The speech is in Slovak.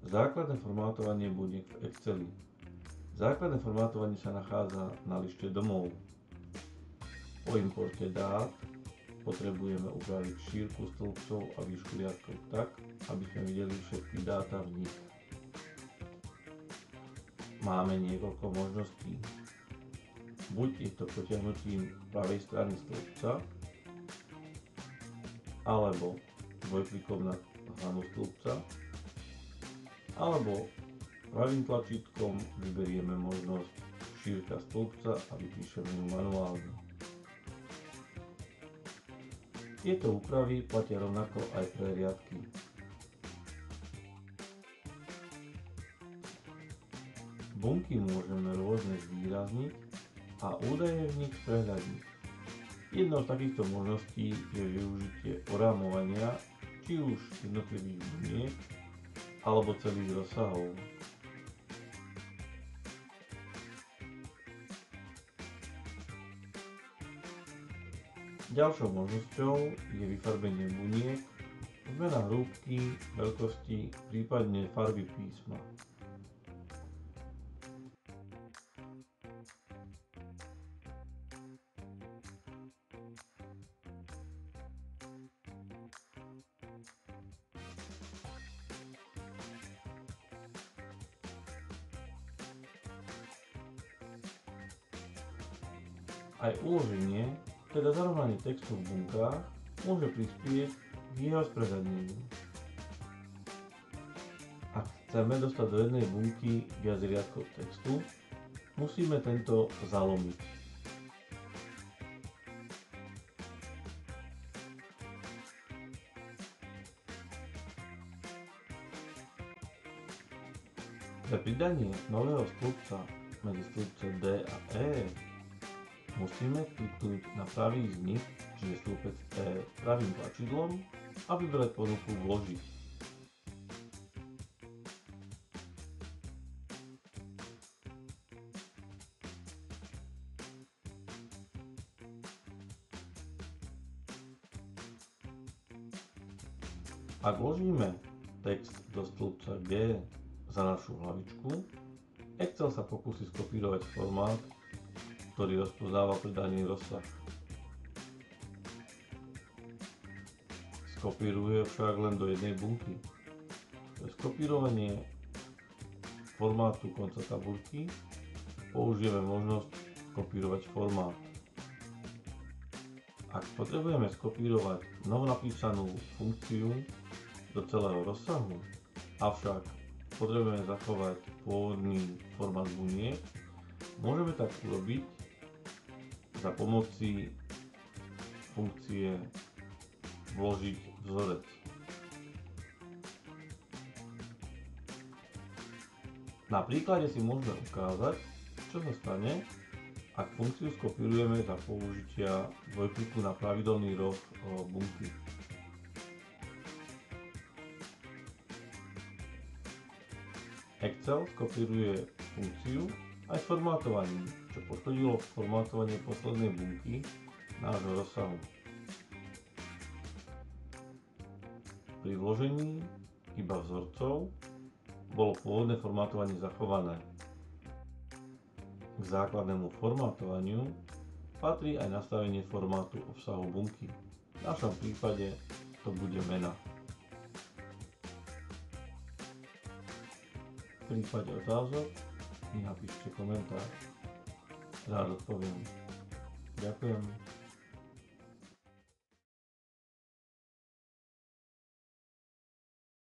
Základné formátovanie buniek v Exceli. Základné formátovanie sa nachádza na lište domov. Po importe dát potrebujeme upraviť šírku stĺpcov a výšku riadkov tak, aby sme videli všetky dáta v nich. Máme niekoľko možností. Buď je to potiahnutím pravej strany stĺpca, alebo dvojklikom na hlanu stĺpca, alebo pravým tlačítkom vyberieme možnosť šírka stĺpca a vypíšeme ju manuálne. Tieto úpravy platia rovnako aj pre riadky. Bunky môžeme rôzne zvýrazniť a údaje v nich prehľadniť. Jednou z takýchto možností je využitie orámovania, či už jednotlivých buniek, alebo celých rozsahov. Ďalšou možnosťou je vyfarbenie buniek, zmena hrúbky, veľkosti, prípadne farby písma. Aj uloženie, teda zarovnanie textu v bunkách, môže prispieť k jeho sprehľadneniu. Ak chceme dostať do jednej bunky viac riadkov textu, musíme tento zalomiť. Pre pridanie nového stĺpca medzi stĺpce D a E musíme kliknúť na pravý z nich, čiže stĺpec E, pravým tlačidlom a vybrať ponuku Vložiť. Ak vložíme text do stĺpca G za našu hlavičku, Excel sa pokúsi skopírovať formát, ktorý rozpoznáva pridaný rozsah. Skopíruje však len do jednej bunky. Pre skopírovanie formátu konca tabuľky použijeme možnosť kopírovať formát. Ak potrebujeme skopírovať novonapísanú funkciu do celého rozsahu, avšak potrebujeme zachovať pôvodný formát buniek, môžeme tak urobiť za pomoci funkcie Vložiť vzorec. Na príklade si môžeme ukázať, čo sa stane, ak funkciu skopírujeme za použitia dvojkliku na pravidelný roh bunky. Excel skopíruje funkciu aj s formátovaním, čo poškodilo formátovanie poslednej bunky nášho rozsahu. Pri vložení iba vzorcov bolo pôvodné formátovanie zachované. K základnému formátovaniu patrí aj nastavenie formátu obsahu bunky. V našom prípade to bude mena. V prípade otázok mi napíšte komentár. Rád odpoviem. Ďakujem.